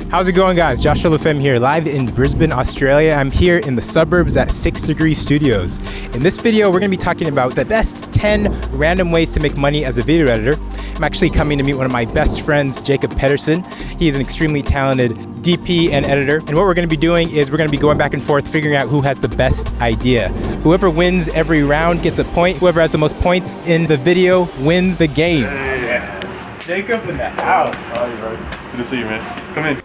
How's it going, guys? Joshua LaFemme here, live in Brisbane, Australia. I'm here in the suburbs at 6 Degree Studios. In this video, we're gonna be talking about the best 10 random ways to make money as a video editor. I'm actually coming to meet one of my best friends, Jacob Pederson. He is an extremely talented DP and editor. And what we're gonna be doing is we're gonna be going back and forth, figuring out who has the best idea. Whoever wins every round gets a point. Whoever has the most points in the video wins the game. Yeah. Jacob in the house. Hi, bro. Good to see you, man. Come in.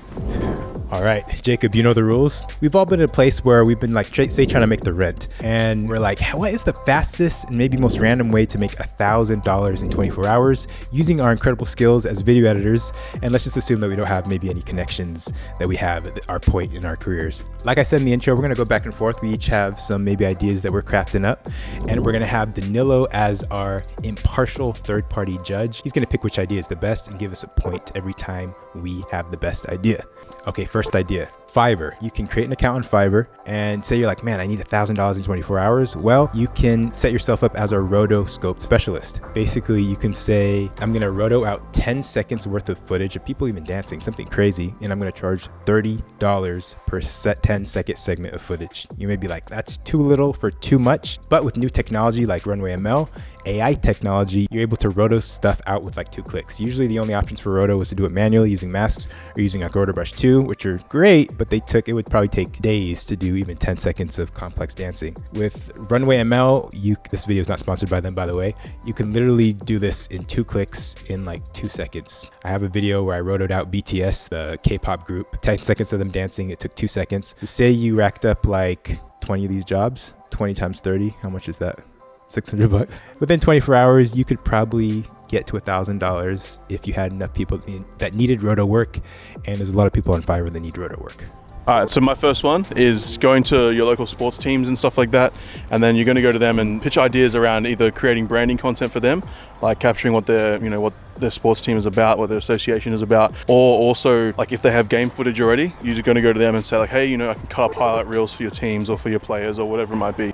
All right, Jacob, you know the rules. We've all been in a place where we've been like, say, trying to make the rent. And we're like, what is the fastest and maybe most random way to make $1,000 in 24 hours using our incredible skills as video editors? And let's just assume that we don't have maybe any connections that we have at our point in our careers. Like I said in the intro, we're gonna go back and forth. We each have some maybe ideas that we're crafting up. And we're gonna have Danilo as our impartial third-party judge. He's gonna pick which idea is the best and give us a point every time we have the best idea. Okay, first idea, Fiverr. You can create an account on Fiverr and say you're like, man, I need $1,000 in 24 hours. Well, you can set yourself up as a rotoscope specialist. Basically, you can say, I'm gonna roto out 10 seconds worth of footage of people even dancing, something crazy, and I'm gonna charge $30 per 10-second segment of footage. You may be like, that's too little for too much, but with new technology like Runway ML, AI technology, you're able to roto stuff out with like 2 clicks. Usually the only options for roto was to do it manually using masks or using like Roto Brush 2, which are great, but it would probably take days to do even 10 seconds of complex dancing. With Runway ML, this video is not sponsored by them, by the way, you can literally do this in 2 clicks in like 2 seconds. I have a video where I rotoed out BTS, the K-pop group, 10 seconds of them dancing. It took 2 seconds. So say you racked up like 20 of these jobs, 20 times 30, how much is that? $600. Within 24 hours, you could probably get to $1,000 if you had enough people that needed roto work, and there's a lot of people on Fiverr that need roto work. All right, so my first one is going to your local sports teams and stuff like that, and then you're going to go to them and pitch ideas around either creating branding content for them, like capturing what what their sports team is about, what their association is about, or also like if they have game footage already, you're going to go to them and say like, hey, I can cut up highlight reels for your teams or for your players or whatever it might be.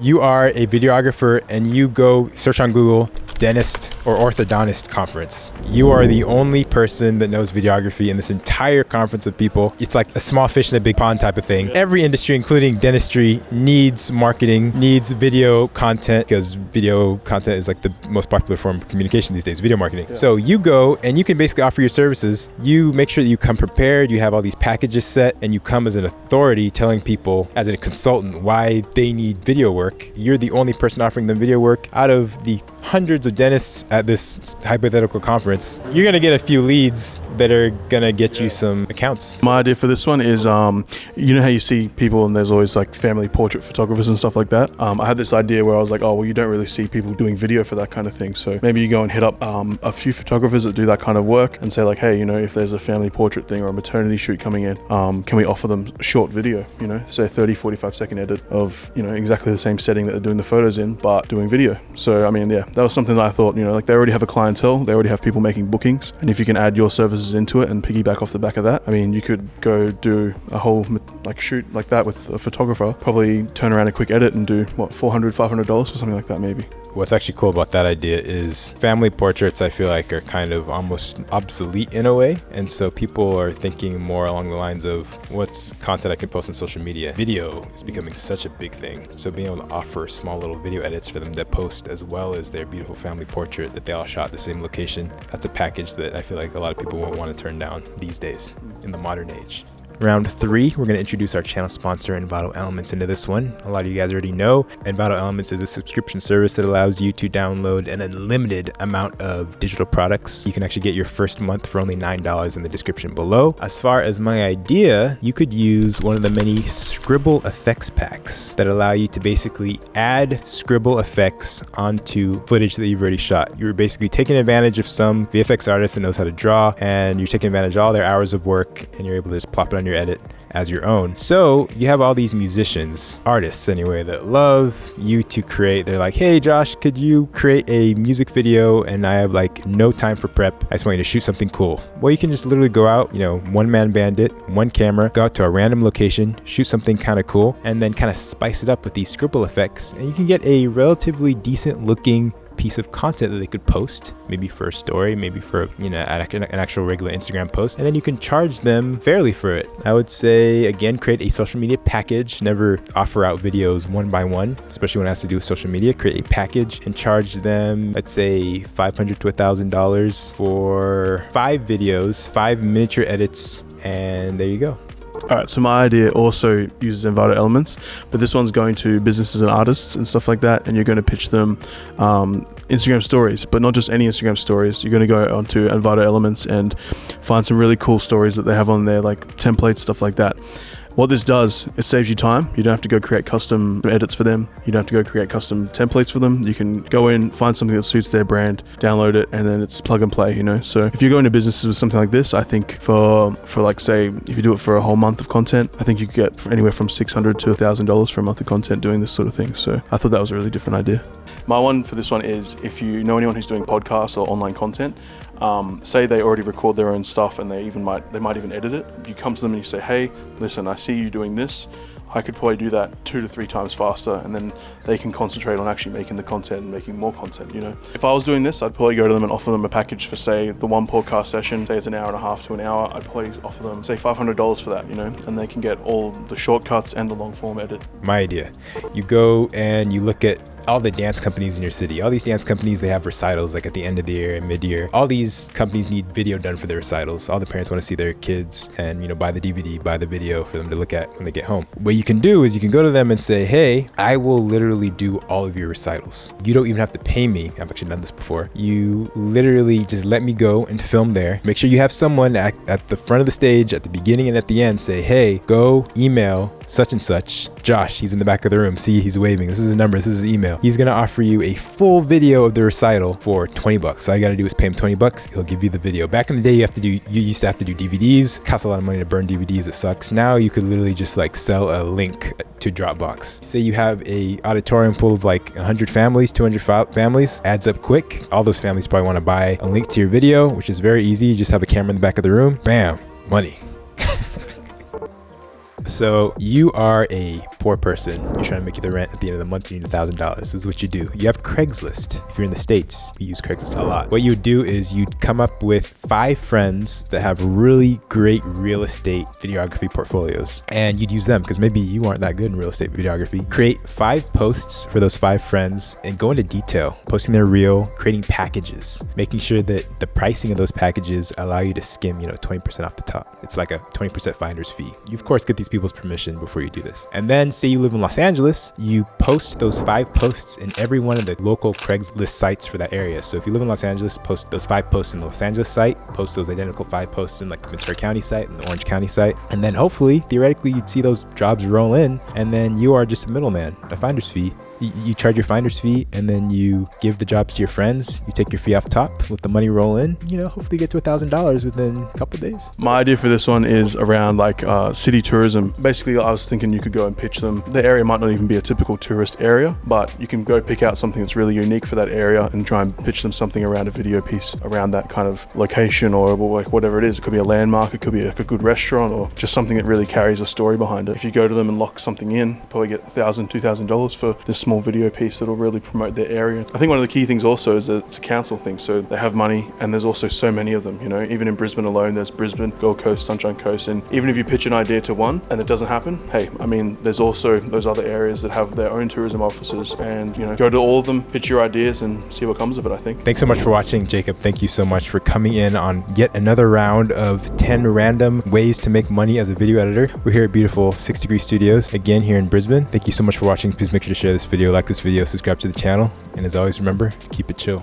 You are a videographer and you go search on Google dentist or orthodontist conference. You are the only person that knows videography in this entire conference of people. It's like a small fish in a big pond type of thing. Every industry, including dentistry, needs marketing, needs video content, because video content is like the most popular form of communication these days, video marketing. Yeah. So you go and you can basically offer your services. You make sure that you come prepared, you have all these packages set, and you come as an authority telling people as a consultant why they need video work. You're the only person offering them video work. Out of the hundreds of dentists at this hypothetical conference, you're gonna get a few leads that are gonna get you some accounts. My idea for this one is, you know how you see people and there's always like family portrait photographers and stuff like that. I had this idea where I was like, oh, well, you don't really see people doing video for that kind of thing. So maybe you go and hit up a few photographers that do that kind of work and say like, hey, if there's a family portrait thing or a maternity shoot coming in, can we offer them short video, say 30-45 second edit of, exactly the same setting that they're doing the photos in, but doing video. So, I mean, yeah, that was something that I thought, like they already have a clientele, they already have people making bookings. And if you can add your services into it and piggyback off the back of that, I mean, you could go do a whole like shoot like that with a photographer, probably turn around a quick edit and do what, $400, $500 or something like that maybe. What's actually cool about that idea is family portraits, I feel like, are kind of almost obsolete in a way. And so people are thinking more along the lines of what's content I can post on social media. Video is becoming such a big thing. So being able to offer small little video edits for them that post as well as their beautiful family portrait that they all shot at the same location, that's a package that I feel like a lot of people won't want to turn down these days in the modern age. Round 3, we're going to introduce our channel sponsor, Envato Elements, into this one. A lot of you guys already know Envato Elements is a subscription service that allows you to download an unlimited amount of digital products. You can actually get your first month for only $9 in the description below. As far as my idea, you could use one of the many Scribble Effects packs that allow you to basically add Scribble effects onto footage that you've already shot. You're basically taking advantage of some VFX artist that knows how to draw, and you're taking advantage of all their hours of work, and you're able to just plop it on your edit as your own. So you have all these musicians, artists anyway, that love you to create. They're like, hey Josh, could you create a music video? And I have like no time for prep. I just want you to shoot something cool. Well, you can just literally go out, one-man band it, one camera, go out to a random location, shoot something kind of cool, and then kind of spice it up with these Scribble effects. And you can get a relatively decent looking piece of content that they could post, maybe for a story, maybe for, you know, an actual regular Instagram post, and then you can charge them fairly for it. I would say, again, create a social media package. Never offer out videos one by one, especially when it has to do with social media. Create a package and charge them, let's say $500 to $1,000 for 5 videos, 5 miniature edits, and there you go. All right, so my idea also uses Envato elements, but this one's going to businesses and artists and stuff like that, and you're going to pitch them Instagram stories, but not just any Instagram stories. You're going to go onto Envato elements and find some really cool stories that they have on there, like templates, stuff like that. What this does, it saves you time. You don't have to go create custom edits for them. You don't have to go create custom templates for them. You can go in, find something that suits their brand, download it, and then it's plug and play, you know? So if you go into businesses with something like this, I think for like, say, if you do it for a whole month of content, I think you could get anywhere from $600 to $1,000 for a month of content doing this sort of thing. So I thought that was a really different idea. My one for this one is, if you know anyone who's doing podcasts or online content, say they already record their own stuff and they might even edit it. You come to them and you say, hey, listen, I see you doing this. I could probably do that 2 to 3 times faster, and then they can concentrate on actually making the content and making more content, you know. If I was doing this, I'd probably go to them and offer them a package for, say, the one podcast session, say it's an hour and a half to an hour, I'd probably offer them, say, $500 for that, you know, and they can get all the shortcuts and the long form edit. My idea, you go and you look at all the dance companies in your city. All these dance companies, they have recitals like at the end of the year and mid-year. All these companies need video done for their recitals. All the parents want to see their kids and, you know, buy the DVD, buy the video for them to look at when they get home. What you can do is you can go to them and say, hey, I will literally do all of your recitals. You don't even have to pay me. I've actually done this before. You literally just let me go and film there. Make sure you have someone at the front of the stage, at the beginning and at the end, say, hey, go email such and such Josh. He's in the back of the room. See, he's waving. This is his number. This is his email. He's going to offer you a full video of the recital for $20. All you got to do is pay him $20. He'll give you the video. Back in the day, you used to have to do DVDs. It costs a lot of money to burn DVDs. It sucks. Now you could literally just like sell a link to Dropbox. Say you have a auditorium full of like 100 families, 200 families, adds up quick. All those families probably want to buy a link to your video, which is very easy. You just have a camera in the back of the room. Bam, money. So you are a poor person. You're trying to make the rent at the end of the month. You need $1,000. This is what you do. You have Craigslist. If you're in the States, you use Craigslist a lot. What you would do is you'd come up with 5 friends that have really great real estate videography portfolios, and you'd use them because maybe you aren't that good in real estate videography. Create 5 posts for those 5 friends and go into detail, posting their reel, creating packages, making sure that the pricing of those packages allow you to skim, 20% off the top. It's like a 20% finder's fee. You of course get these people's permission before you do this. And then say you live in Los Angeles, you post those 5 posts in every one of the local Craigslist sites for that area. So if you live in Los Angeles, post those 5 posts in the Los Angeles site, post those identical 5 posts in like the Ventura County site and the Orange County site. And then hopefully, theoretically, you'd see those jobs roll in, and then you are just a middleman, a finder's fee. You charge your finder's fee, and then you give the jobs to your friends. You take your fee off top, let the money roll in. Hopefully get to $1,000 within a couple of days. My idea for this one is around like city tourism. Basically, I was thinking you could go and pitch them. The area might not even be a typical tourist area, but you can go pick out something that's really unique for that area and try and pitch them something around a video piece around that kind of location, or like whatever it is. It could be a landmark, it could be like a good restaurant, or just something that really carries a story behind it. If you go to them and lock something in, probably get $1,000, $2,000 for this small video piece that'll really promote their area. I think one of the key things also is that it's a council thing, so they have money, and there's also so many of them. Even in Brisbane alone, there's Brisbane, Gold Coast, Sunshine Coast, and even if you pitch an idea to one and it doesn't happen, hey, there's also those other areas that have their own tourism offices, and go to all of them, pitch your ideas, and see what comes of it. I think. Thanks so much for watching, Jacob. Thank you so much for coming in on yet another round of 10 random ways to make money as a video editor. We're here at beautiful 6 Degree Studios, again here in Brisbane. Thank you so much for watching. Please make sure to share this video, like this video, subscribe to the channel, and as always, remember, keep it chill.